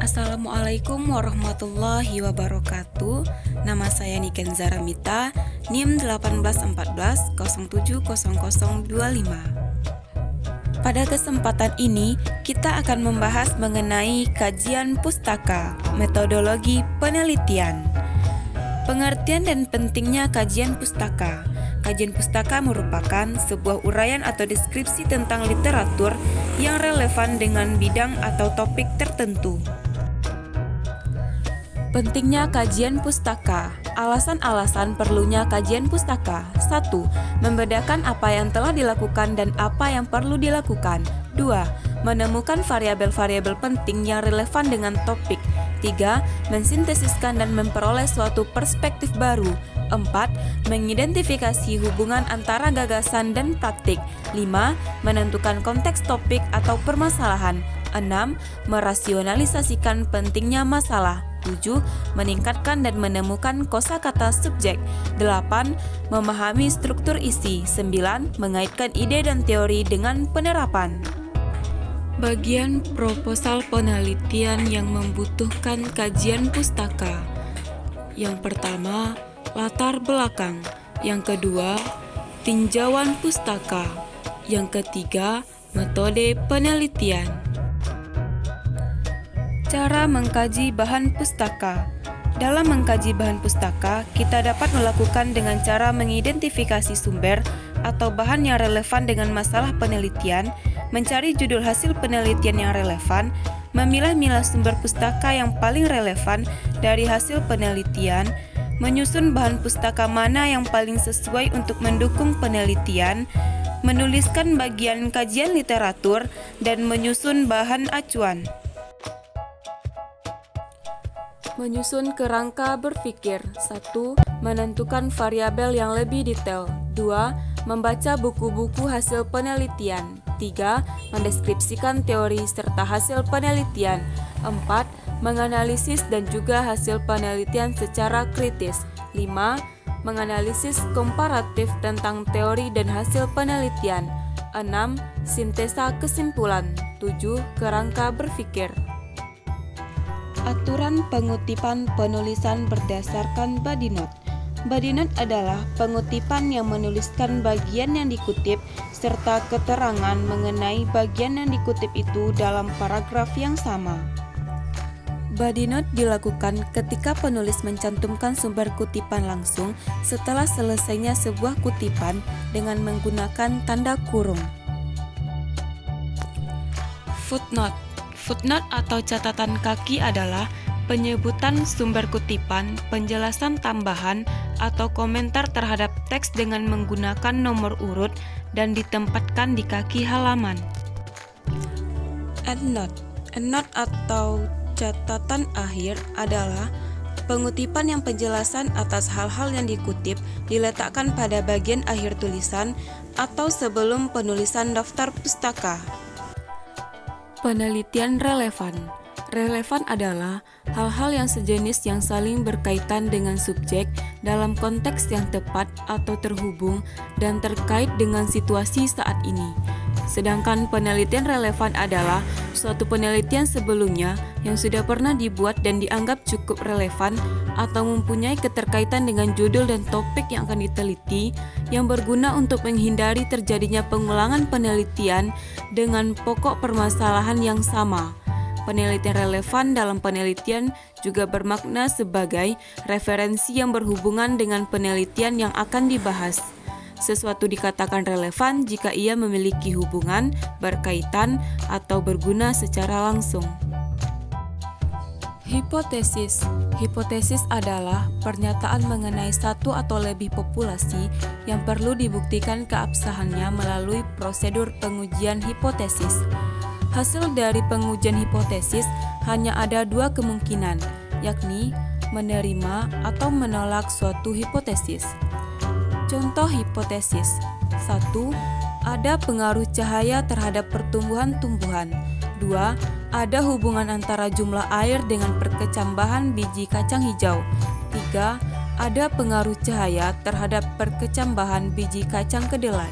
Assalamualaikum warahmatullahi wabarakatuh. Nama saya Niken Zaramita, NIM 1814070025. Pada kesempatan ini, kita akan membahas mengenai kajian pustaka, metodologi penelitian. Pengertian dan pentingnya kajian pustaka. Kajian pustaka merupakan sebuah uraian atau deskripsi tentang literatur yang relevan dengan bidang atau topik tertentu. Pentingnya kajian pustaka. Alasan-alasan perlunya kajian pustaka. 1. Membedakan apa yang telah dilakukan dan apa yang perlu dilakukan. 2. Menemukan variabel-variabel penting yang relevan dengan topik. 3. Mensintesiskan dan memperoleh suatu perspektif baru. 4. Mengidentifikasi hubungan antara gagasan dan praktik. 5. Menentukan konteks topik atau permasalahan. 6. Merasionalisasikan pentingnya masalah. 7. Meningkatkan dan menemukan kosakata subjek. 8. Memahami struktur isi. 9. Mengaitkan ide dan teori dengan penerapan. Bagian proposal penelitian yang membutuhkan kajian pustaka. Yang pertama, latar belakang. Yang kedua, tinjauan pustaka. Yang ketiga, metode penelitian. Cara mengkaji bahan pustaka. Dalam mengkaji bahan pustaka, kita dapat melakukan dengan cara mengidentifikasi sumber atau bahan yang relevan dengan masalah penelitian, mencari judul hasil penelitian yang relevan, memilah-milah sumber pustaka yang paling relevan dari hasil penelitian, menyusun bahan pustaka mana yang paling sesuai untuk mendukung penelitian, menuliskan bagian kajian literatur, dan menyusun bahan acuan. Menyusun kerangka berpikir. 1. Menentukan variabel yang lebih detail. 2. Membaca buku-buku hasil penelitian. 3. Mendeskripsikan teori serta hasil penelitian. 4. Menganalisis dan juga hasil penelitian secara kritis. 5. Menganalisis komparatif tentang teori dan hasil penelitian. 6. Sintesa kesimpulan. 7. Kerangka berpikir. Aturan pengutipan penulisan berdasarkan body note. Body note adalah pengutipan yang menuliskan bagian yang dikutip serta keterangan mengenai bagian yang dikutip itu dalam paragraf yang sama. Body note dilakukan ketika penulis mencantumkan sumber kutipan langsung setelah selesainya sebuah kutipan dengan menggunakan tanda kurung. Footnote. Footnote atau catatan kaki adalah penyebutan sumber kutipan, penjelasan tambahan, atau komentar terhadap teks dengan menggunakan nomor urut dan ditempatkan di kaki halaman. Endnote. Endnote atau catatan akhir adalah pengutipan yang penjelasan atas hal-hal yang dikutip diletakkan pada bagian akhir tulisan atau sebelum penulisan daftar pustaka. Penelitian relevan. Relevan adalah hal-hal yang sejenis yang saling berkaitan dengan subjek dalam konteks yang tepat atau terhubung dan terkait dengan situasi saat ini. Sedangkan penelitian relevan adalah suatu penelitian sebelumnya yang sudah pernah dibuat dan dianggap cukup relevan atau mempunyai keterkaitan dengan judul dan topik yang akan diteliti yang berguna untuk menghindari terjadinya pengulangan penelitian dengan pokok permasalahan yang sama. Penelitian relevan dalam penelitian juga bermakna sebagai referensi yang berhubungan dengan penelitian yang akan dibahas. Sesuatu dikatakan relevan jika ia memiliki hubungan, berkaitan, atau berguna secara langsung. Hipotesis. Hipotesis adalah pernyataan mengenai satu atau lebih populasi yang perlu dibuktikan keabsahannya melalui prosedur pengujian hipotesis. Hasil dari pengujian hipotesis hanya ada dua kemungkinan, yakni menerima atau menolak suatu hipotesis. Contoh hipotesis. 1. Ada pengaruh cahaya terhadap pertumbuhan tumbuhan. 2. Ada hubungan antara jumlah air dengan perkecambahan biji kacang hijau. 3. Ada pengaruh cahaya terhadap perkecambahan biji kacang kedelai.